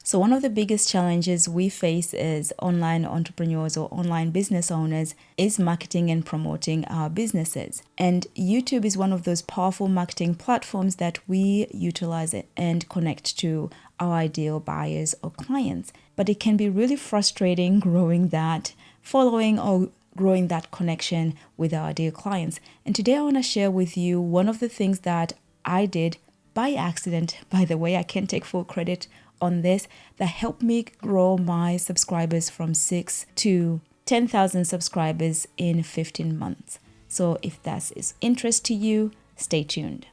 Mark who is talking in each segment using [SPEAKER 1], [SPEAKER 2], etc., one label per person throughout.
[SPEAKER 1] So one of the biggest challenges we face as online entrepreneurs or online business owners is marketing and promoting our businesses. And YouTube is one of those powerful marketing platforms that we utilize and connect to our ideal buyers or clients. But it can be really frustrating growing that following or growing that connection with our ideal clients. And today I want to share with you one of the things that I did by accident. By the way, I can't take full credit on this, that helped me grow my subscribers from 6 to 10,000 subscribers in 15 months. So if that is interest to you, stay tuned.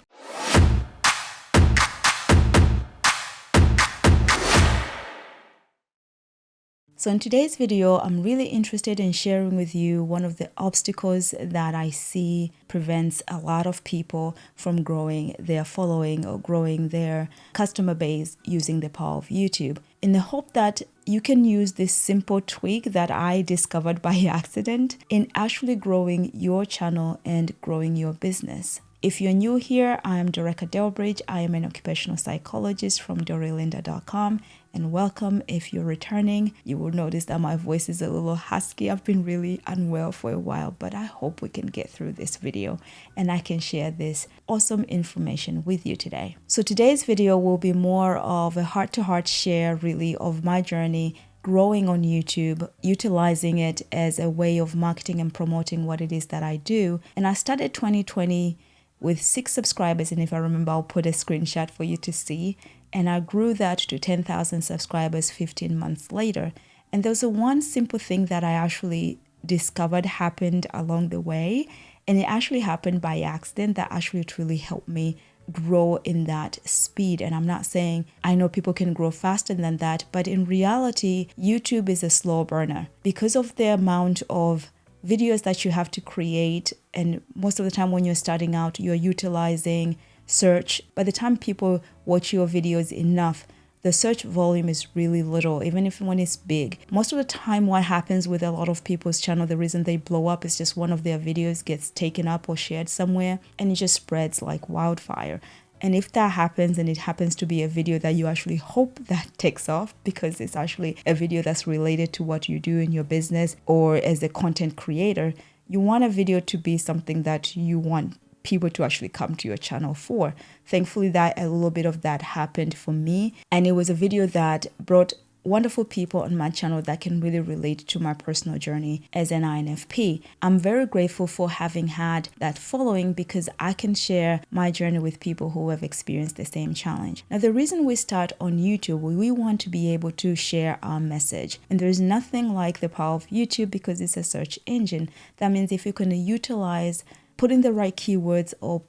[SPEAKER 1] So in today's video, I'm really interested in sharing with you one of the obstacles that I see prevents a lot of people from growing their following or growing their customer base using the power of YouTube, in the hope that you can use this simple tweak that I discovered by accident in actually growing your channel and growing your business. If you're new here, I am Doreca Delbridge. I am an occupational psychologist from DoryLinda.com, and welcome. If you're returning, you will notice that my voice is a little husky. I've been really unwell for a while, but I hope we can get through this video and I can share this awesome information with you today. So today's video will be more of a heart-to-heart share really of my journey growing on YouTube, utilizing it as a way of marketing and promoting what it is that I do. And I started 2020 with 6 subscribers, and if I remember, I'll put a screenshot for you to see. And I grew that to 10,000 subscribers 15 months later. And there was one simple thing that I actually discovered happened along the way, and it actually happened by accident that actually truly helped me grow in that speed. And I'm not saying I know people can grow faster than that, but in reality, YouTube is a slow burner because of the amount of videos that you have to create. And most of the time when you're starting out, you're utilizing search. By the time people watch your videos enough, the search volume is really little, even if when it's big. Most of the time what happens with a lot of people's channel, the reason they blow up is just one of their videos gets taken up or shared somewhere and it just spreads like wildfire. And if that happens, and it happens to be a video that you actually hope that takes off because it's actually a video that's related to what you do in your business or as a content creator, you want a video to be something that you want people to actually come to your channel for. Thankfully, that a little bit of that happened for me. And it was a video that brought wonderful people on my channel that can really relate to my personal journey as an INFP. I'm very grateful for having had that following because I can share my journey with people who have experienced the same challenge. Now, the reason we start on YouTube, we want to be able to share our message. And there's nothing like the power of YouTube because it's a search engine. That means if you can utilize putting the right keywords or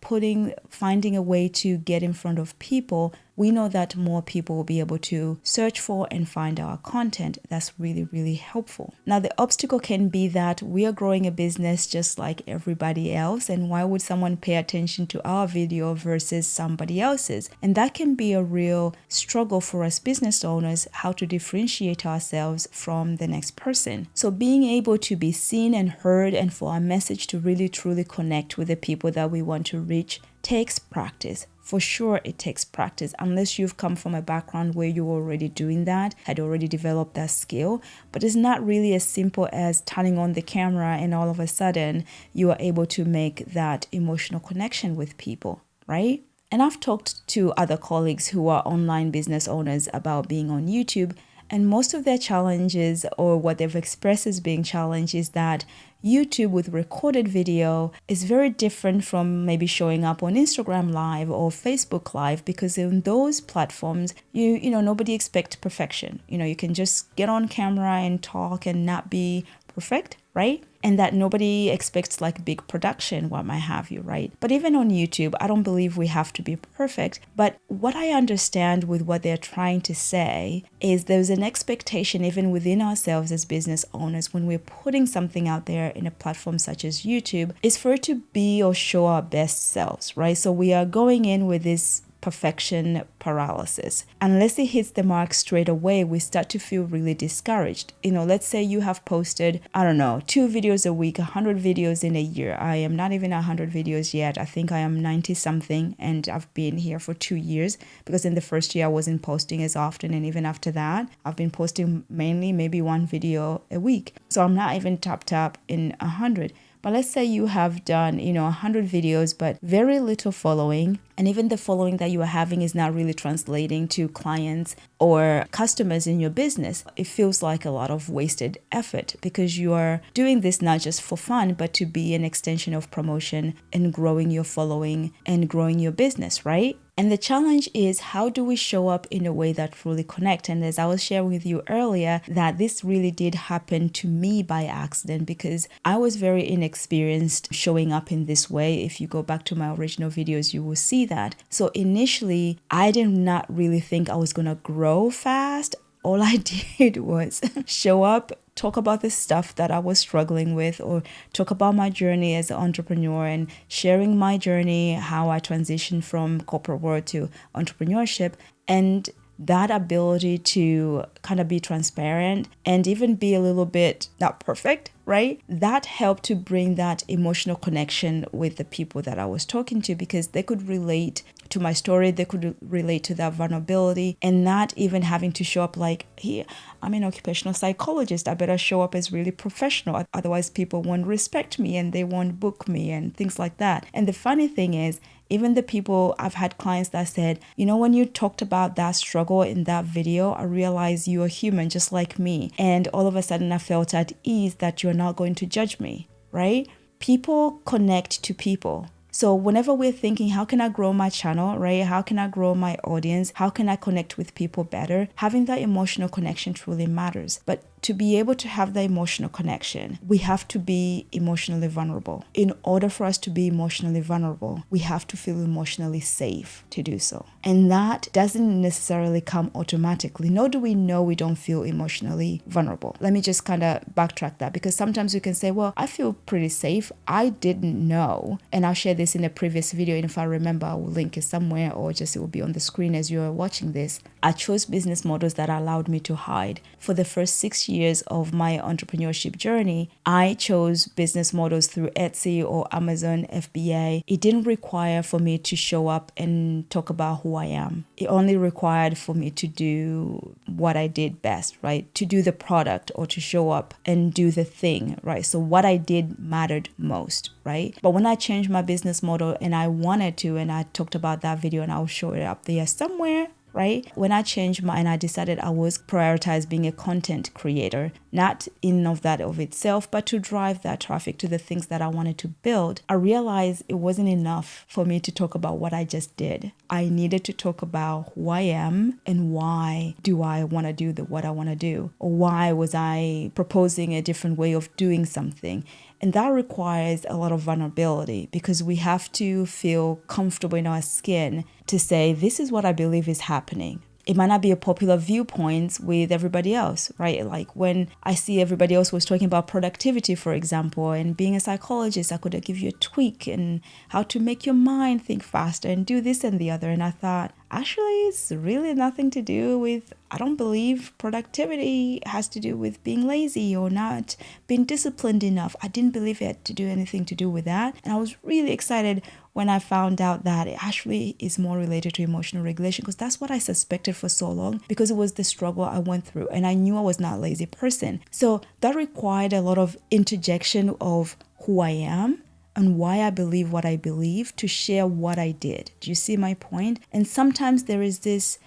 [SPEAKER 1] finding a way to get in front of people, we know that more people will be able to search for and find our content. That's really, really helpful. Now, the obstacle can be that we are growing a business just like everybody else. And why would someone pay attention to our video versus somebody else's? And that can be a real struggle for us business owners, how to differentiate ourselves from the next person. So being able to be seen and heard and for our message to really, truly connect with the people that we want to reach takes practice. For sure, it takes practice unless you've come from a background where you're already doing that, had already developed that skill. But it's not really as simple as turning on the camera and all of a sudden you are able to make that emotional connection with people, right? And I've talked to other colleagues who are online business owners about being on YouTube, and most of their challenges or what they've expressed as being challenged is that YouTube with recorded video is very different from maybe showing up on Instagram Live or Facebook Live, because in those platforms, you know, nobody expects perfection. You know, you can just get on camera and talk and not be perfect, right? And that nobody expects like big production, what might have you, right? But even on YouTube, I don't believe we have to be perfect. But what I understand with what they're trying to say is there's an expectation even within ourselves as business owners when we're putting something out there in a platform such as YouTube is for it to be or show our best selves, right? So we are going in with this perfection paralysis. Unless it hits the mark straight away, we start to feel really discouraged. Let's say you have posted, 2 videos a week, 100 videos in a year. I am not even 100 videos yet. I think I am 90 something, and I've been here for 2 years, because in the first year I wasn't posting as often, and even after that I've been posting mainly maybe 1 video a week. So I'm not even topped up in 100. But let's say you have done, 100 videos, but very little following. And even the following that you are having is not really translating to clients or customers in your business. It feels like a lot of wasted effort, because you are doing this not just for fun, but to be an extension of promotion and growing your following and growing your business, right? And the challenge is, how do we show up in a way that truly connects? And as I was sharing with you earlier, that this really did happen to me by accident, because I was very inexperienced showing up in this way. If you go back to my original videos, you will see that. So initially, I did not really think I was going to grow fast. All I did was show up, talk about the stuff that I was struggling with, or talk about my journey as an entrepreneur and sharing my journey, how I transitioned from corporate world to entrepreneurship. And that ability to kind of be transparent and even be a little bit not perfect, right? That helped to bring that emotional connection with the people that I was talking to, because they could relate to my story, they could relate to that vulnerability, and not even having to show up like, hey, I'm an occupational psychologist, I better show up as really professional, otherwise people won't respect me and they won't book me and things like that. And the funny thing is, even the people, I've had clients that said, when you talked about that struggle in that video, I realized you're human just like me. And all of a sudden I felt at ease that you're not going to judge me, right? People connect to people. So whenever we're thinking, how can I grow my channel, right? How can I grow my audience? How can I connect with people better? Having that emotional connection truly matters. But to be able to have the emotional connection, we have to be emotionally vulnerable. In order for us to be emotionally vulnerable, we have to feel emotionally safe to do so. And that doesn't necessarily come automatically, nor do we know we don't feel emotionally vulnerable. Let me just kind of backtrack that, because sometimes you can say, well, I feel pretty safe. I didn't know. And I'll share this in a previous video. And if I remember, I will link it somewhere, or just it will be on the screen as you're watching this. I chose business models that allowed me to hide. For the first 6 years of my entrepreneurship journey, I chose business models through Etsy or Amazon FBA. It didn't require for me to show up and talk about who I am. It only required for me to do what I did best, right? To do the product or to show up and do the thing, right? So what I did mattered most, right? But when I changed my business model and I wanted to, and I talked about that video and I'll show it up there somewhere, right? When I changed mine, I decided I was prioritize being a content creator, not in of that of itself, but to drive that traffic to the things that I wanted to build. I realized it wasn't enough for me to talk about what I just did. I needed to talk about who I am and why do I want to do what I want to do, or why was I proposing a different way of doing something. And that requires a lot of vulnerability, because we have to feel comfortable in our skin to say, this is what I believe is happening. It might not be a popular viewpoint with everybody else, right? Like when I see everybody else was talking about productivity, for example, and being a psychologist, I could give you a tweak and how to make your mind think faster and do this and the other. And I thought, actually, it's really nothing to do with, I don't believe productivity has to do with being lazy or not being disciplined enough. I didn't believe it had to do anything to do with that. And I was really excited when I found out that it actually is more related to emotional regulation, because that's what I suspected for so long, because it was the struggle I went through and I knew I was not a lazy person. So that required a lot of interjection of who I am and why I believe what I believe to share what I did. Do you see my point? And sometimes there is this,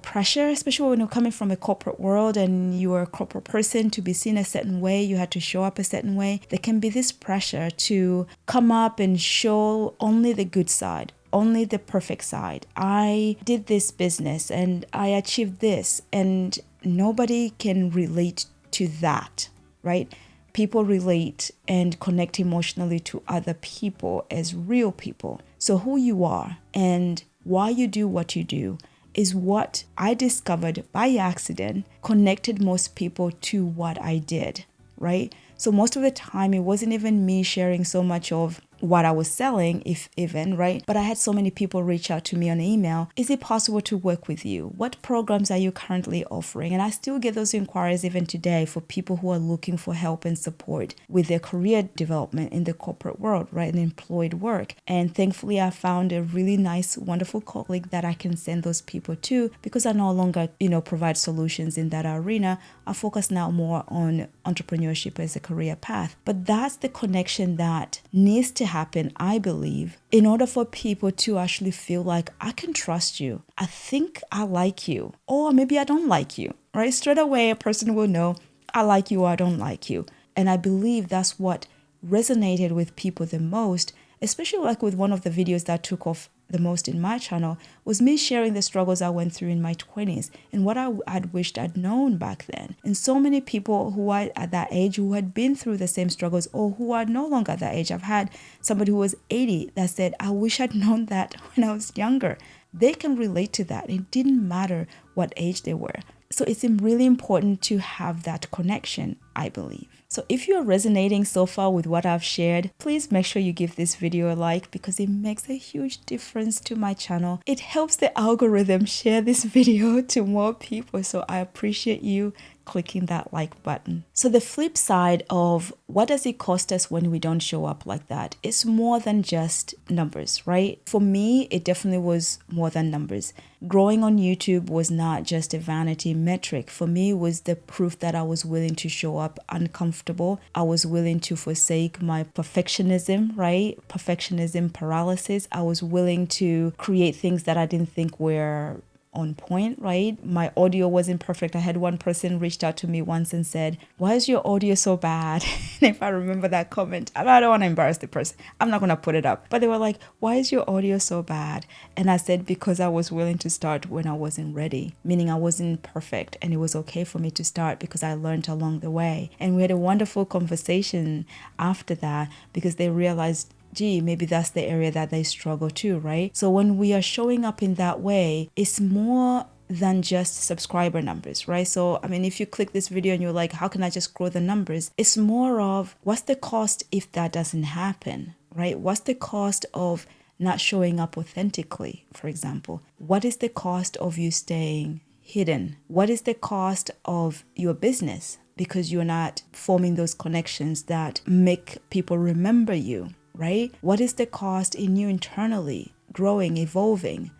[SPEAKER 1] pressure, especially when you're coming from a corporate world and you are a corporate person, to be seen a certain way, you had to show up a certain way. There can be this pressure to come up and show only the good side, only the perfect side. I did this business and I achieved this, and nobody can relate to that, right? People relate and connect emotionally to other people as real people. So who you are and why you do what you do is what I discovered by accident connected most people to what I did, right? So most of the time, it wasn't even me sharing so much of what I was selling, if even, right? But I had so many people reach out to me on email. Is it possible to work with you? What programs are you currently offering? And I still get those inquiries even today for people who are looking for help and support with their career development in the corporate world, right? And employed work. And thankfully, I found a really nice, wonderful colleague that I can send those people to, because I no longer, provide solutions in that arena. I focus now more on entrepreneurship as a career path. But that's the connection that needs to happen, I believe, in order for people to actually feel like I can trust you. I think I like you, or maybe I don't like you, right? Straight away, a person will know I like you or I don't like you. And I believe that's what resonated with people the most, especially like with one of the videos that took off the most in my channel, was me sharing the struggles I went through in my 20s and what I had wished I'd known back then. And so many people who are at that age who had been through the same struggles, or who are no longer at that age. I've had somebody who was 80 that said, I wish I'd known that when I was younger. They can relate to that. It didn't matter what age they were. So it's really important to have that connection, I believe. So if you're resonating so far with what I've shared, please make sure you give this video a like, because it makes a huge difference to my channel. It helps the algorithm share this video to more people. So I appreciate you clicking that like button. So the flip side of what does it cost us when we don't show up like that? It's more than just numbers, right? For me, it definitely was more than numbers. Growing on YouTube was not just a vanity metric. For me, it was the proof that I was willing to show up uncomfortable. I was willing to forsake my perfectionism, right? Perfectionism paralysis. I was willing to create things that I didn't think were on point, right? My audio wasn't perfect. I had one person reached out to me once and said, why is your audio so bad? And if I remember that comment, I don't want to embarrass the person. I'm not going to put it up. But they were like, why is your audio so bad? And I said, because I was willing to start when I wasn't ready, meaning I wasn't perfect. And it was okay for me to start because I learned along the way. And we had a wonderful conversation after that, because they realized, gee, maybe that's the area that they struggle too, right? So when we are showing up in that way, it's more than just subscriber numbers, right? So, I mean, if you click this video and you're like, how can I just grow the numbers? It's more of, what's the cost if that doesn't happen, right? What's the cost of not showing up authentically, for example? What is the cost of you staying hidden? What is the cost of your business because you're not forming those connections that make people remember you? Right? What is the cost in you internally growing, evolving,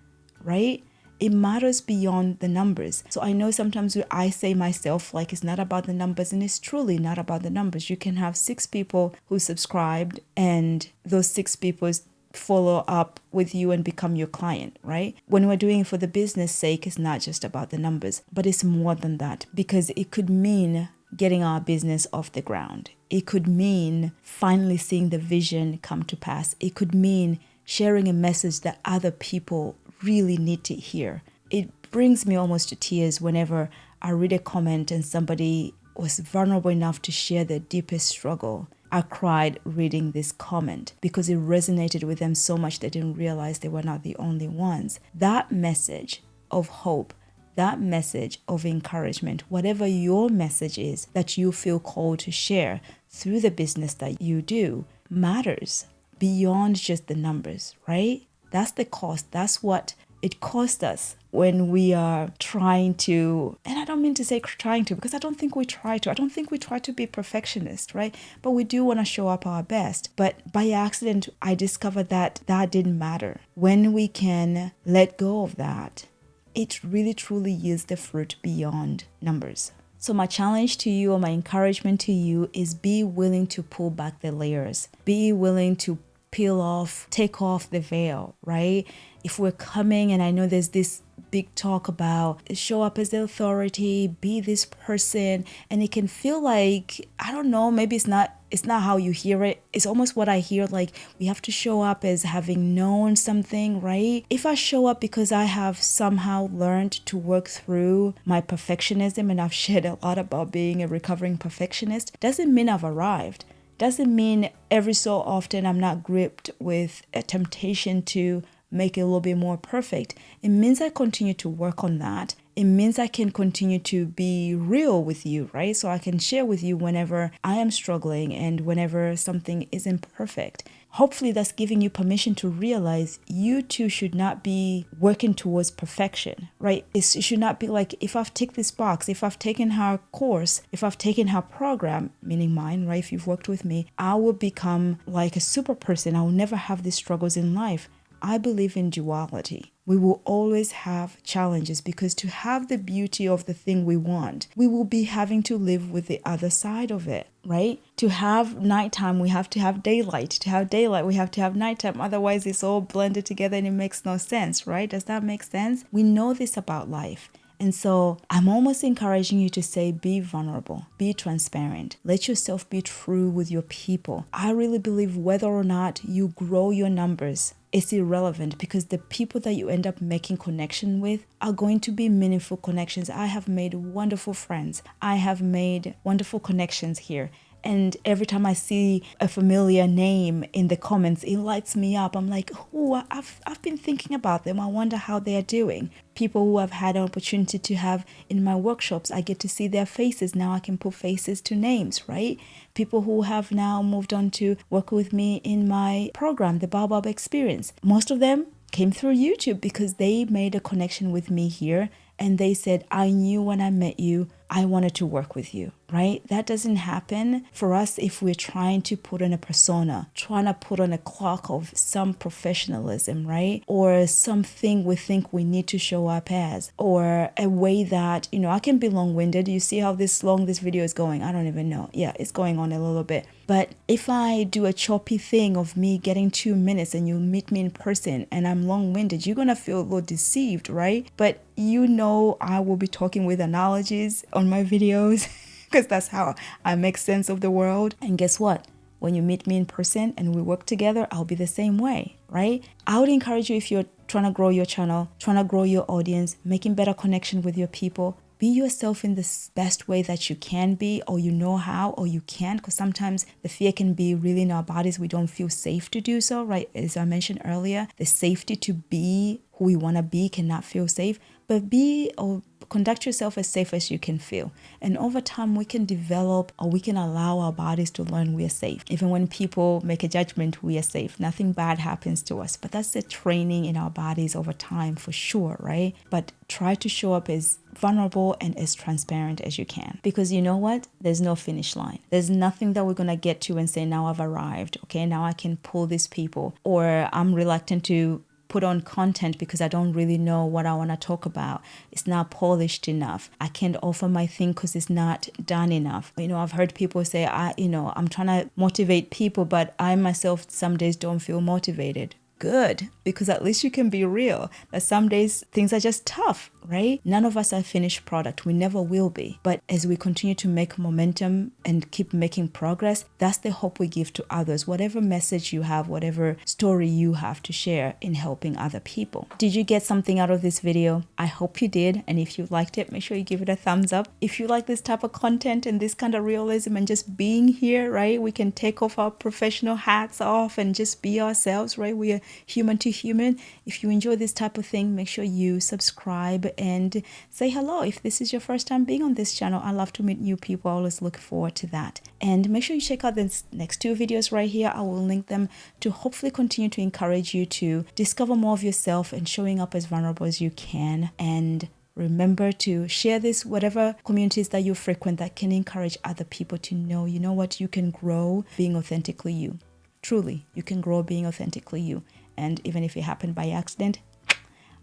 [SPEAKER 1] right? It matters beyond the numbers. So I know sometimes I say myself, like, it's not about the numbers, and it's truly not about the numbers. You can have 6 people who subscribed and those 6 people follow up with you and become your client, right? When we're doing it for the business sake, it's not just about the numbers, but it's more than that, because it could mean getting our business off the ground. It could mean finally seeing the vision come to pass. It could mean sharing a message that other people really need to hear. It brings me almost to tears whenever I read a comment and somebody was vulnerable enough to share their deepest struggle. I cried reading this comment because it resonated with them so much they didn't realize they were not the only ones. That message of hope, that message of encouragement, whatever your message is that you feel called to share through the business that you do, matters beyond just the numbers, right? That's the cost. That's what it costs us when we are trying to, and I don't mean to say trying to, because I don't think we try to. I don't think we try to be perfectionist, right? But we do want to show up our best. But by accident, I discovered that that didn't matter. When we can let go of that, it really truly yields the fruit beyond numbers. So my challenge to you, or my encouragement to you, is be willing to pull back the layers. Be willing to peel off, take off the veil, right? If we're coming, and I know there's this big talk about show up as the authority, be this person, and it can feel like, I don't know, maybe it's not how you hear it. It's almost what I hear, like we have to show up as having known something, right? If I show up because I have somehow learned to work through my perfectionism, and I've shared a lot about being a recovering perfectionist, doesn't mean I've arrived. Doesn't mean every so often I'm not gripped with a temptation to make it a little bit more perfect. It means I continue to work on that. It means I can continue to be real with you, right? So I can share with you whenever I am struggling and whenever something isn't perfect. hopefully that's giving you permission to realize you too should not be working towards perfection, right? It should not be like, if I've ticked this box, if I've taken her course, if I've taken her program, meaning mine, right? If you've worked with me, I will become like a super person. I will never have these struggles in life. I believe in duality. We will always have challenges, because to have the beauty of the thing we want, we will be having to live with the other side of it, right? To have nighttime, we have to have daylight. To have daylight, we have to have nighttime. Otherwise, it's all blended together and it makes no sense, right? Does that make sense? We know this about life. And so I'm almost encouraging you to say, be vulnerable, be transparent, let yourself be true with your people. I really believe whether or not you grow your numbers, it's irrelevant, because the people that you end up making connection with are going to be meaningful connections. I have made wonderful friends. I have made wonderful connections here. And every time I see a familiar name in the comments, it lights me up. I'm like, oh, I've been thinking about them. I wonder how they're doing. People who I've had an opportunity to have in my workshops, I get to see their faces. Now I can put faces to names, right? People who have now moved on to work with me in my program, the Baobab Experience. Most of them came through YouTube because they made a connection with me here. And they said, I knew when I met you, I wanted to work with you, right? That doesn't happen for us if we're trying to put on a persona, trying to put on a clock of some professionalism, right? Or something we think we need to show up as, or a way that, I can be long-winded. You see how long this video is going? I don't even know. Yeah, it's going on a little bit. But if I do a choppy thing of me getting 2 minutes and you meet me in person and I'm long-winded, you're going to feel a little deceived, right? But I will be talking with analogies on my videos because that's how I make sense of the world. And guess what? When you meet me in person and we work together, I'll be the same way, right? I would encourage you, if you're trying to grow your channel, trying to grow your audience, making better connection with your people, be yourself in the best way that you can be, or you know how, or you can, because sometimes the fear can be really in our bodies. We don't feel safe to do so, right? As I mentioned earlier, the safety to be who we want to be cannot feel safe, but be or conduct yourself as safe as you can feel. And over time, we can develop, or we can allow our bodies to learn we are safe. Even when people make a judgment, we are safe. Nothing bad happens to us. But that's the training in our bodies over time for sure, right? But try to show up as vulnerable and as transparent as you can. Because you know what? There's no finish line. There's nothing that we're going to get to and say, now I've arrived. Okay, now I can pull these people. Or I'm reluctant to put on content because I don't really know what I want to talk about. It's not polished enough. I can't offer my thing because it's not done enough. I've heard people say, I'm trying to motivate people, but I myself some days don't feel motivated. Good, because at least you can be real. That some days things are just tough, right? None of us are finished product. We never will be. But as we continue to make momentum and keep making progress, that's the hope we give to others. Whatever message you have, whatever story you have to share in helping other people. Did you get something out of this video? I hope you did. And if you liked it, make sure you give it a thumbs up. If you like this type of content and this kind of realism and just being here, right? We can take off our professional hats off and just be ourselves, right? We are human to human. If you enjoy this type of thing, make sure you subscribe and say hello. If this is your first time being on this channel, I love to meet new people. I always look forward to that. And make sure you check out the next 2 videos right here. I will link them to hopefully continue to encourage you to discover more of yourself and showing up as vulnerable as you can. And remember to share this, whatever communities that you frequent that can encourage other people to know, you know what, you can grow being authentically you. Truly, you can grow being authentically you. And even if it happened by accident,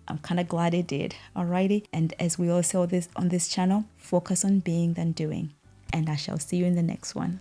[SPEAKER 1] I'm kind of glad it did. Alrighty. And as we all saw this on this channel, focus on being than doing. And I shall see you in the next one.